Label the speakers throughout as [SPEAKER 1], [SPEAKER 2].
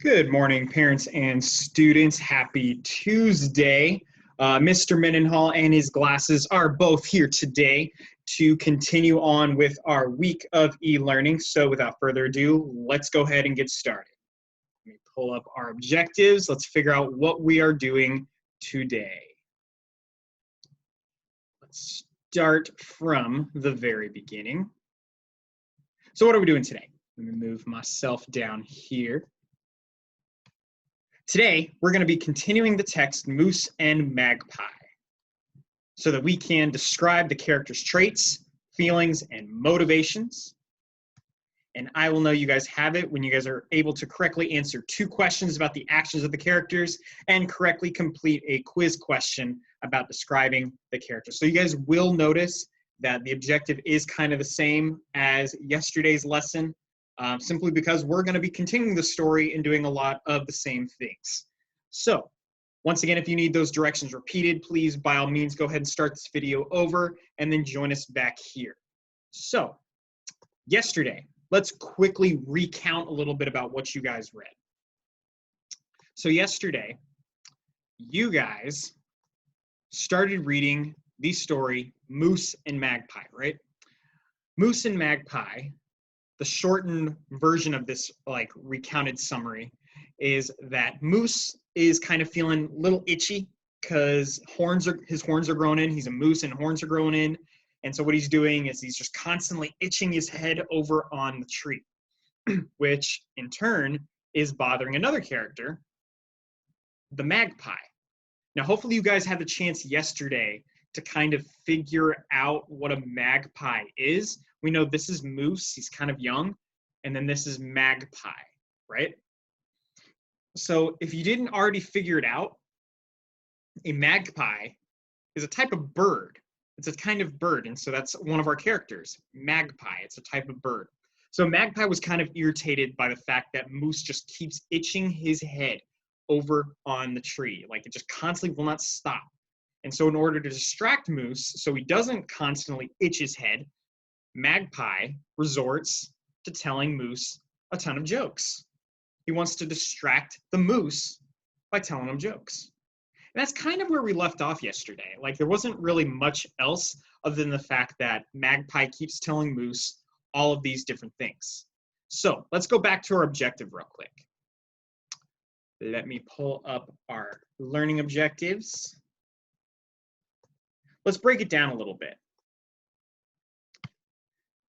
[SPEAKER 1] Good morning, parents and students. Happy Tuesday. Mr. Mendenhall and his glasses are both here today to continue on with our week of e-learning. So without further ado, let's go ahead and get started. Let me pull up our objectives. Let's figure out what we are doing today. Let's start from the very beginning. So what are we doing today? Let me move myself down here. Today, we're going to be continuing the text Moose and Magpie so that we can describe the character's traits, feelings, and motivations. And I will know you guys have it when you guys are able to correctly answer 2 questions about the actions of the characters and correctly complete a quiz question about describing the character. So you guys will notice that the objective is kind of the same as yesterday's lesson. Simply because we're going to be continuing the story and doing a lot of the same things. So, once again, if you need those directions repeated, please, by all means, go ahead and start this video over and then join us back here. So, yesterday, let's quickly recount a little bit about what you guys read. So, yesterday, you guys started reading the story Moose and Magpie, right? Moose and Magpie. The shortened version of this recounted summary is that Moose is kind of feeling a little itchy because his horns are growing in. He's a moose and horns are growing in. And so what he's doing is he's just constantly itching his head over on the tree, which in turn is bothering another character, the Magpie. Now, hopefully you guys had the chance yesterday to kind of figure out what a magpie is. We know this is Moose, he's kind of young, and then this is Magpie, right? So if you didn't already figure it out, a magpie is a type of bird. It's a kind of bird, and so that's one of our characters, Magpie. It's a type of bird. So Magpie was kind of irritated by the fact that Moose just keeps itching his head over on the tree. Like it just constantly will not stop. And so in order to distract Moose so he doesn't constantly itch his head, Magpie resorts to telling Moose a ton of jokes. He wants to distract the Moose by telling him jokes. And that's kind of where we left off yesterday. Like there wasn't really much else other than the fact that Magpie keeps telling Moose all of these different things. So let's go back to our objective real quick. Let me pull up our learning objectives. Let's break it down a little bit.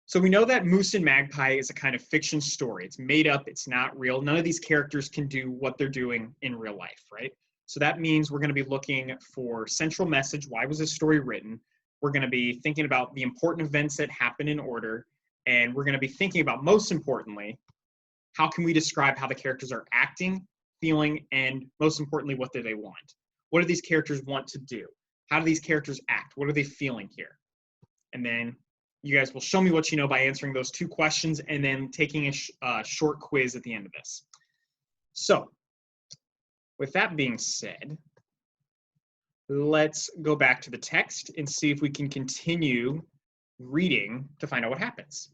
[SPEAKER 1] So we know that Moose and Magpie is a kind of fiction story. It's made up, it's not real. None of these characters can do what they're doing in real life, right? So that means we're going to be looking for central message. Why was this story written? We're going to be thinking about the important events that happen in order. And we're going to be thinking about, most importantly, how can we describe how the characters are acting, feeling, and most importantly, what do they want? What do these characters want to do? How do these characters act? What are they feeling here? And then you guys will show me what you know by answering those 2 questions and then taking a short quiz at the end of this. So, with that being said, let's go back to the text and see if we can continue reading to find out what happens.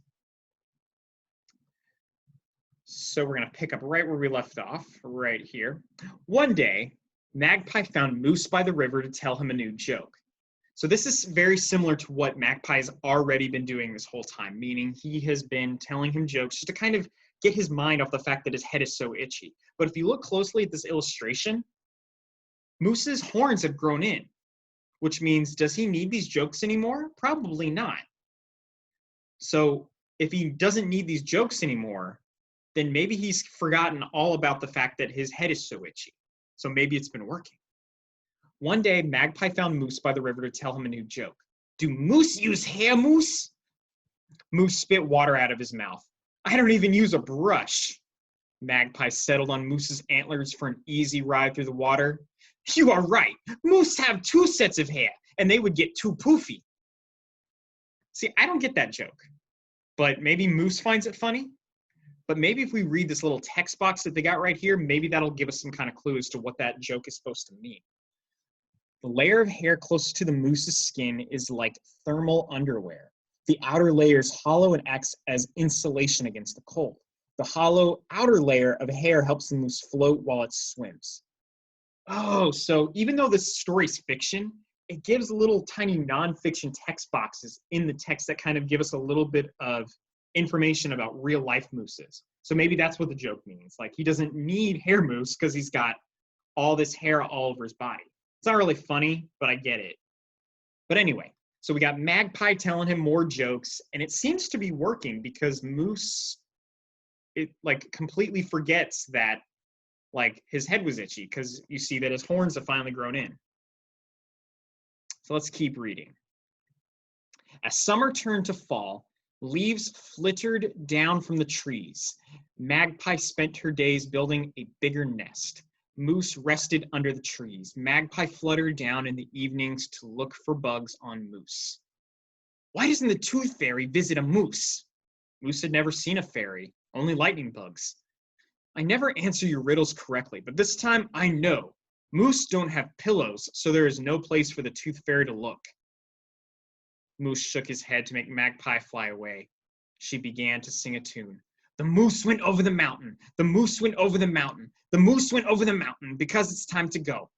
[SPEAKER 1] So we're going to pick up right where we left off, right here. One day, Magpie found Moose by the river to tell him a new joke. So this is very similar to what Magpie's already been doing this whole time, meaning he has been telling him jokes just to kind of get his mind off the fact that his head is so itchy. But if you look closely at this illustration, Moose's horns have grown in, which means, does he need these jokes anymore? Probably not. So if he doesn't need these jokes anymore, then maybe he's forgotten all about the fact that his head is so itchy. So maybe it's been working. One day, Magpie found Moose by the river to tell him a new joke. Do moose use hair mousse? Moose spit water out of his mouth. I don't even use a brush. Magpie settled on Moose's antlers for an easy ride through the water. You are right. Moose have 2 sets of hair, and they would get too poofy. See, I don't get that joke, but maybe Moose finds it funny. But maybe if we read this little text box that they got right here, maybe that'll give us some kind of clue as to what that joke is supposed to mean. The layer of hair closest to the moose's skin is like thermal underwear. The outer layer is hollow and acts as insulation against the cold. The hollow outer layer of hair helps the moose float while it swims. Oh, so even though this story's fiction, it gives little tiny nonfiction text boxes in the text that kind of give us a little bit of information about real life mooses. So maybe that's what the joke means. Like, he doesn't need hair moose because he's got all this hair all over his body. It's not really funny, but I get it. But anyway, so we got Magpie telling him more jokes, and it seems to be working because Moose, it like completely forgets that like his head was itchy because you see that his horns have finally grown in. So let's keep reading. As summer turned to fall, leaves flittered down from the trees. Magpie spent her days building a bigger nest. Moose rested under the trees. Magpie fluttered down in the evenings to look for bugs on Moose. Why doesn't the tooth fairy visit a moose? Moose had never seen a fairy, only lightning bugs. I never answer your riddles correctly, but this time I know. Moose don't have pillows, so there is no place for the tooth fairy to look. Moose shook his head to make Magpie fly away. She began to sing a tune. The moose went over the mountain. The moose went over the mountain. The moose went over the mountain because it's time to go.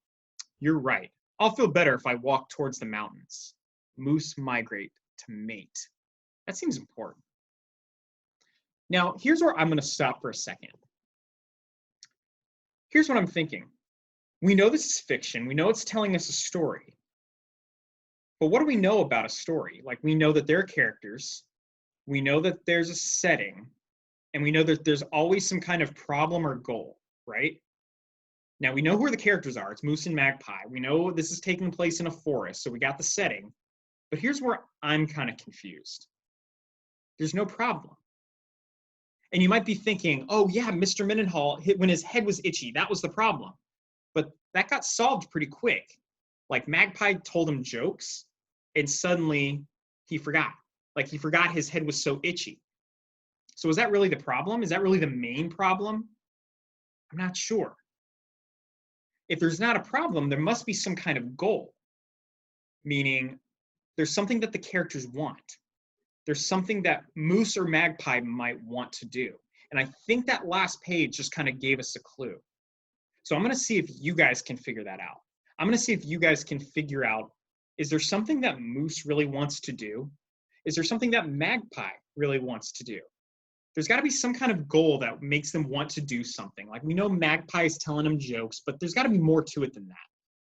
[SPEAKER 1] You're right. I'll feel better if I walk towards the mountains. Moose migrate to mate. That seems important. Now, here's where I'm going to stop for a second. Here's what I'm thinking. We know this is fiction. We know it's telling us a story. But what do we know about a story? Like, we know that there are characters. We know that there's a setting. And we know that there's always some kind of problem or goal, right? Now, we know who the characters are. It's Moose and Magpie. We know this is taking place in a forest, so we got the setting. But here's where I'm kind of confused. There's no problem. And you might be thinking, oh yeah, Mr. Mendenhall, when his head was itchy, that was the problem. But that got solved pretty quick. Like, Magpie told him jokes, and suddenly he forgot. Like, he forgot his head was so itchy. So is that really the problem? Is that really the main problem? I'm not sure. If there's not a problem, there must be some kind of goal. Meaning, there's something that the characters want. There's something that Moose or Magpie might want to do. And I think that last page just kind of gave us a clue. So I'm going to see if you guys can figure that out. I'm going to see if you guys can figure out, is there something that Moose really wants to do? Is there something that Magpie really wants to do? There's got to be some kind of goal that makes them want to do something. Like, we know Magpie is telling them jokes, but there's got to be more to it than that.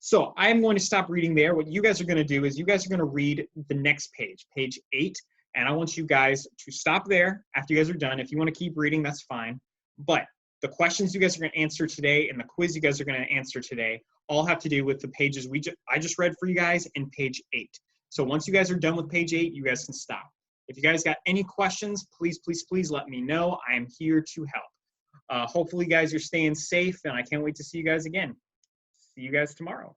[SPEAKER 1] So I'm going to stop reading there. What you guys are going to do is you guys are going to read the next page, page 8. And I want you guys to stop there after you guys are done. If you want to keep reading, that's fine. But the questions you guys are going to answer today and the quiz you guys are going to answer today all have to do with the pages I just read for you guys in page 8. So once you guys are done with page 8, you guys can stop. If you guys got any questions, please, please, please let me know. I am here to help. Hopefully, guys, you're staying safe, and I can't wait to see you guys again. See you guys tomorrow.